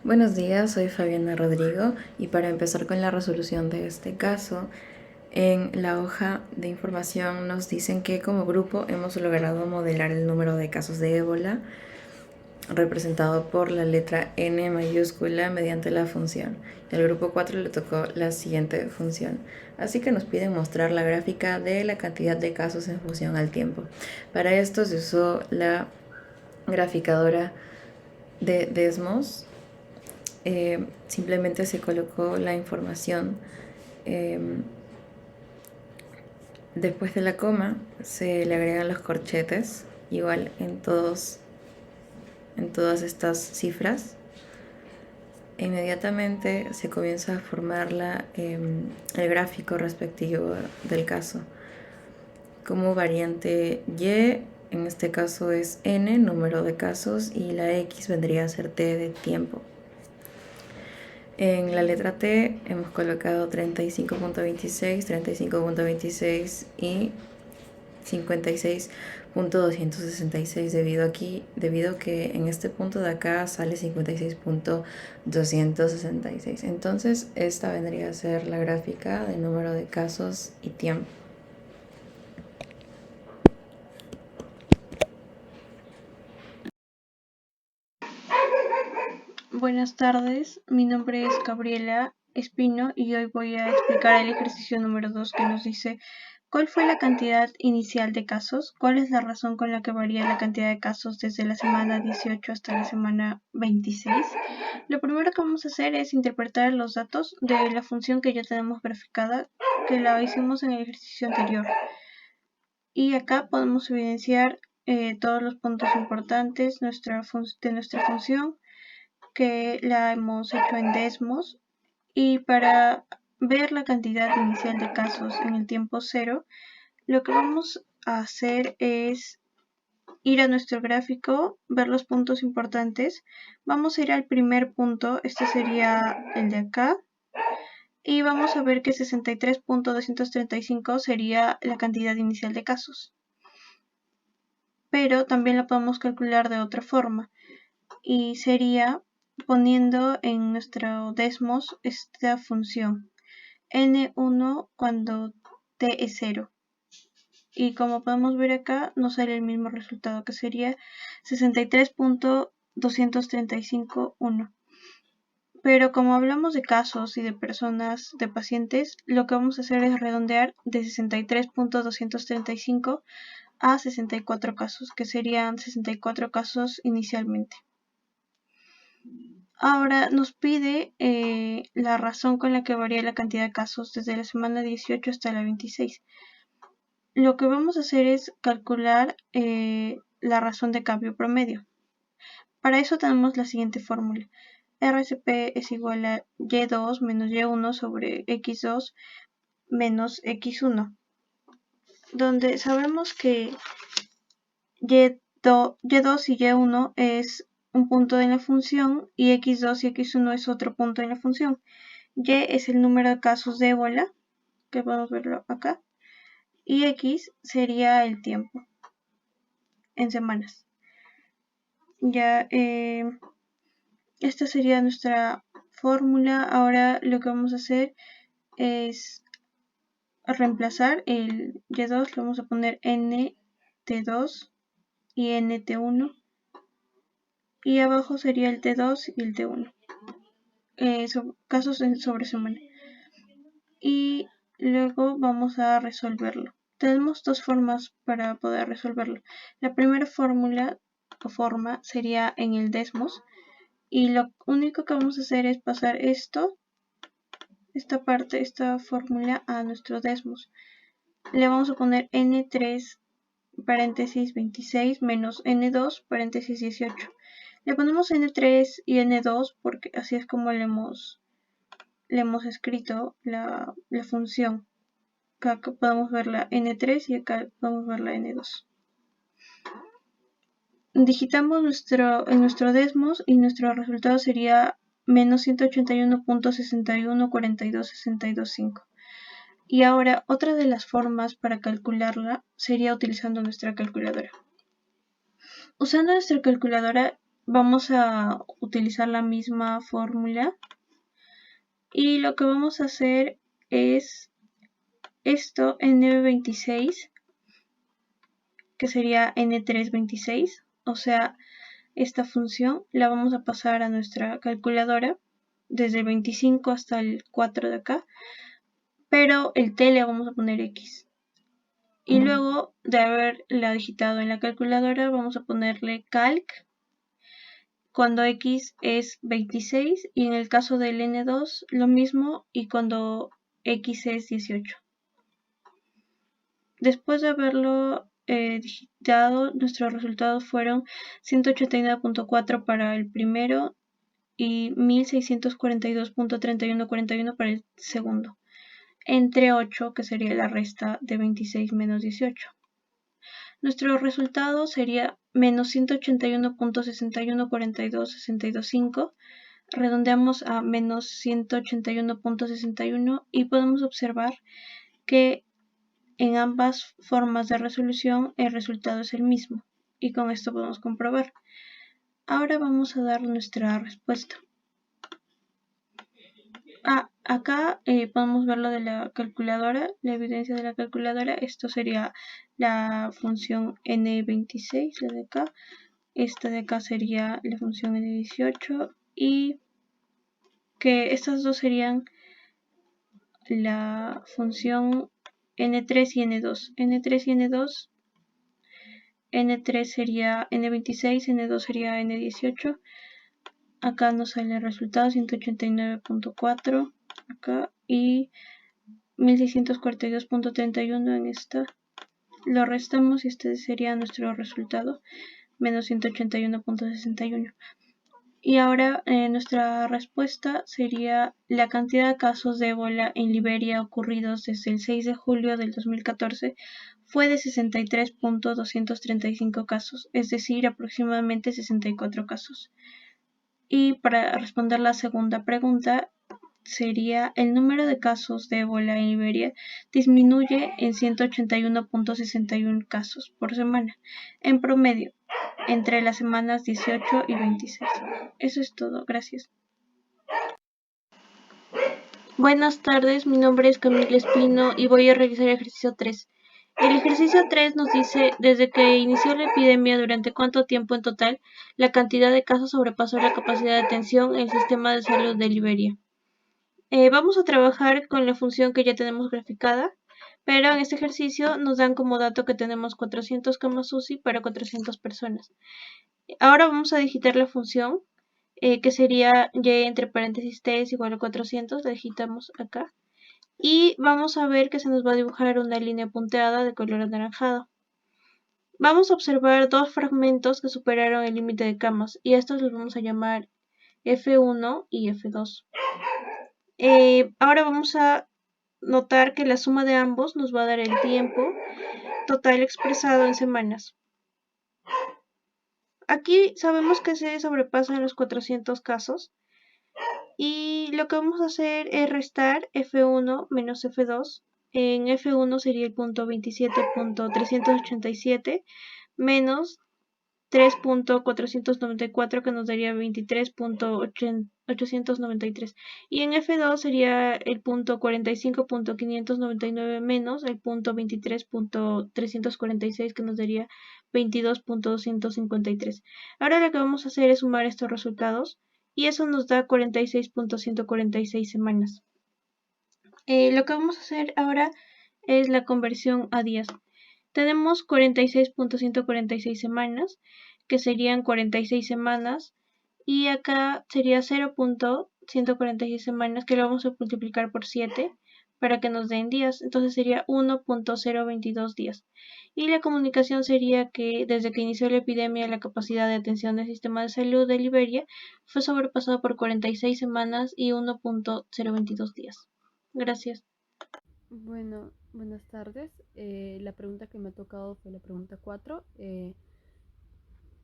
Buenos días, soy Fabiana Rodrigo y para empezar con la resolución de este caso, en la hoja de información nos dicen que como grupo hemos logrado modelar el número de casos de ébola representado por la letra N mayúscula mediante la función. El grupo 4 le tocó la siguiente función, así que nos piden mostrar la gráfica de la cantidad de casos en función al tiempo. Para esto se usó la graficadora de Desmos. Simplemente se colocó la información después de la coma, se le agregan los corchetes igual en todas estas cifras. Inmediatamente se comienza a formar el gráfico respectivo del caso. Como variante Y, en este caso es N, número de casos, y la X vendría a ser T de tiempo. En la letra T hemos colocado 35.26, 35.26 y 56.266 debido a que en este punto de acá sale 56.266. Entonces esta vendría a ser la gráfica del número de casos y tiempo. Buenas tardes, mi nombre es Gabriela Espino y hoy voy a explicar el ejercicio número 2 que nos dice ¿cuál fue la cantidad inicial de casos? ¿Cuál es la razón con la que varía la cantidad de casos desde la semana 18 hasta la semana 26? Lo primero que vamos a hacer es interpretar los datos de la función que ya tenemos graficada, que la hicimos en el ejercicio anterior. Y acá podemos evidenciar todos los puntos importantes de nuestra función, que la hemos hecho en Desmos, y para ver la cantidad inicial de casos en el tiempo cero, lo que vamos a hacer es ir a nuestro gráfico, ver los puntos importantes. Vamos a ir al primer punto, este sería el de acá, y vamos a ver que 63.235 sería la cantidad inicial de casos. Pero también la podemos calcular de otra forma, y sería poniendo en nuestro Desmos esta función n1 cuando t es 0, y como podemos ver acá nos sale el mismo resultado, que sería 63.235.1. Pero como hablamos de casos y de personas, de pacientes, lo que vamos a hacer es redondear de 63.235 a 64 casos, que serían 64 casos inicialmente. Ahora nos pide la razón con la que varía la cantidad de casos desde la semana 18 hasta la 26. Lo que vamos a hacer es calcular la razón de cambio promedio. Para eso tenemos la siguiente fórmula. RCP es igual a Y2 menos Y1 sobre X2 menos X1, donde sabemos que Y2 y Y1 es un punto en la función y X2 y X1 es otro punto en la función. Y es el número de casos de ébola, que podemos verlo acá, y X sería el tiempo en semanas. Ya, esta sería nuestra fórmula. Ahora lo que vamos a hacer es reemplazar el Y2, le vamos a poner NT2 y NT1, y abajo sería el T2 y el T1, casos sobre semana. Y luego vamos a resolverlo. Tenemos dos formas para poder resolverlo. La primera fórmula o forma sería en el Desmos, y lo único que vamos a hacer es pasar esta fórmula a nuestro Desmos. Le vamos a poner n3 paréntesis 26 menos n2 paréntesis 18. Le ponemos n3 y n2 porque así es como le hemos escrito la función. Acá podemos ver la n3 y acá podemos ver la n2. Digitamos en nuestro Desmos y nuestro resultado sería menos 181.61.42.62.5. Y ahora otra de las formas para calcularla sería utilizando nuestra calculadora. Usando nuestra calculadora vamos a utilizar la misma fórmula y lo que vamos a hacer es esto n26, que sería n326, o sea, esta función la vamos a pasar a nuestra calculadora desde el 25 hasta el 4 de acá, pero el t le vamos a poner x. Y luego de haberla digitado en la calculadora vamos a ponerle calc cuando x es 26 y en el caso del n2 lo mismo y cuando x es 18. Después de haberlo digitado, nuestros resultados fueron 189.4 para el primero y 1642.3141 para el segundo, entre 8, que sería la resta de 26 menos 18. Nuestro resultado sería menos 181.6142.625. Redondeamos a menos 181.61 y podemos observar que en ambas formas de resolución el resultado es el mismo y con esto podemos comprobar. Ahora vamos a dar nuestra respuesta. Acá podemos ver lo de la calculadora, la evidencia de la calculadora. Esto sería la función n26, la de acá. Esta de acá sería la función n18 y que estas dos serían la función n3 y n2. n3 y n2, n3 sería n26, n2 sería n18. Acá nos sale el resultado 189.4 acá y 1642.31 en esta. Lo restamos y este sería nuestro resultado, menos 181.61. Y ahora nuestra respuesta sería la cantidad de casos de ébola en Liberia ocurridos desde el 6 de julio del 2014 fue de 63.235 casos, es decir, aproximadamente 64 casos. Y para responder la segunda pregunta sería el número de casos de ébola en Liberia disminuye en 181.61 casos por semana, en promedio, entre las semanas 18 y 26. Eso es todo, gracias. Buenas tardes, mi nombre es Camila Espino y voy a realizar el ejercicio 3. El ejercicio 3 nos dice, desde que inició la epidemia, durante cuánto tiempo en total, la cantidad de casos sobrepasó la capacidad de atención en el sistema de salud de Liberia. Vamos a trabajar con la función que ya tenemos graficada, pero en este ejercicio nos dan como dato que tenemos 400 camas UCI para 400 personas. Ahora vamos a digitar la función, que sería y entre paréntesis t es igual a 400, la digitamos acá. Y vamos a ver que se nos va a dibujar una línea punteada de color anaranjado. Vamos a observar dos fragmentos que superaron el límite de camas y a estos los vamos a llamar F1 y F2. Ahora vamos a notar que la suma de ambos nos va a dar el tiempo total expresado en semanas. Aquí sabemos que se sobrepasan los 400 casos y lo que vamos a hacer es restar F1 menos F2. En F1 sería el punto 27.387 menos 3.494 que nos daría 23.893 y en F2 sería el punto 45.599 menos el punto 23.346 que nos daría 22.253. Ahora lo que vamos a hacer es sumar estos resultados y eso nos da 46.146 semanas. Lo que vamos a hacer ahora es la conversión a días. Tenemos 46.146 semanas, que serían 46 semanas, y acá sería 0.146 semanas, que lo vamos a multiplicar por 7 para que nos den días, entonces sería 1.022 días. Y la comunicación sería que desde que inició la epidemia la capacidad de atención del sistema de salud de Liberia fue sobrepasada por 46 semanas y 1.022 días. Gracias. Bueno, buenas tardes. La pregunta que me ha tocado fue la pregunta 4.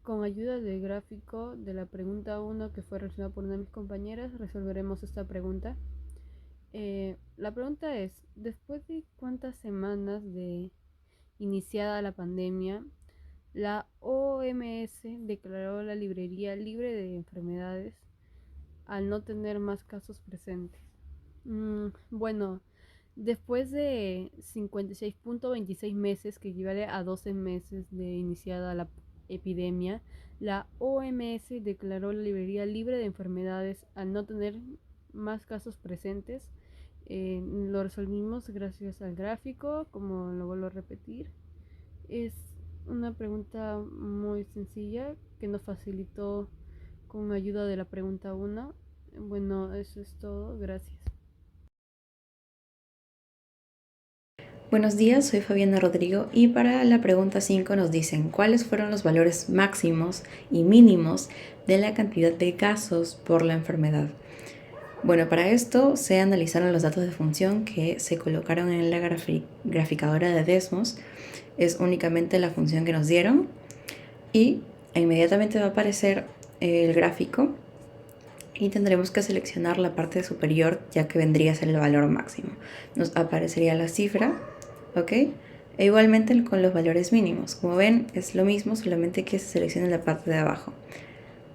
Con ayuda del gráfico de la pregunta 1 que fue realizada por una de mis compañeras, resolveremos esta pregunta. La pregunta es, ¿después de cuántas semanas de iniciada la pandemia, La OMS declaró la librería libre de enfermedades al no tener más casos presentes. Bueno, después de 56.26 meses, que equivale a 12 meses de iniciada la epidemia, la OMS declaró la librería libre de enfermedades al no tener más casos presentes. Lo resolvimos gracias al gráfico, como lo vuelvo a repetir. Es una pregunta muy sencilla que nos facilitó con ayuda de la pregunta 1. Bueno, eso es todo. Gracias. Buenos días, soy Fabiana Rodrigo y para la pregunta 5 nos dicen cuáles fueron los valores máximos y mínimos de la cantidad de casos por la enfermedad. Bueno, para esto se analizaron los datos de función que se colocaron en la graficadora de Desmos. Es únicamente la función que nos dieron y inmediatamente va a aparecer el gráfico y tendremos que seleccionar la parte superior, ya que vendría a ser el valor máximo. Nos aparecería la cifra, ¿ok? E igualmente con los valores mínimos. Como ven, es lo mismo, solamente que se selecciona la parte de abajo.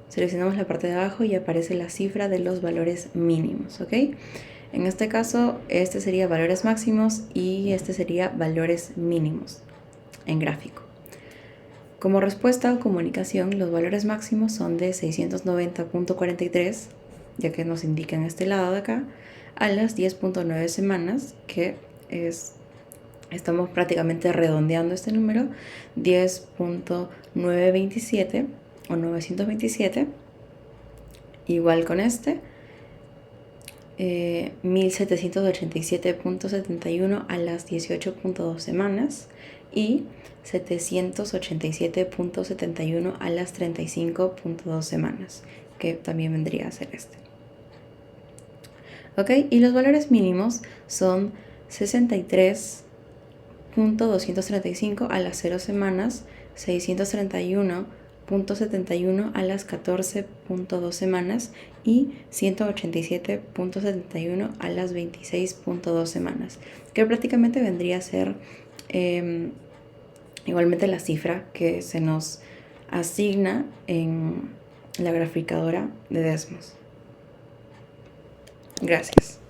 Seleccionamos la parte de abajo y aparece la cifra de los valores mínimos, ¿ok? En este caso, este sería valores máximos y este sería valores mínimos en gráfico. Como respuesta o comunicación, los valores máximos son de 690.43, ya que nos indica en este lado de acá, a las 10.9 semanas, que estamos prácticamente redondeando este número, 10.927 o 927, igual con este, 1787.71 a las 18.2 semanas y 787.71 a las 35.2 semanas, que también vendría a ser este. Ok, y los valores mínimos son 63.235 a las 0 semanas, 631.71 a las 14.2 semanas y 187.71 a las 26.2 semanas, que prácticamente vendría a ser igualmente la cifra que se nos asigna en la graficadora de Desmos. Gracias.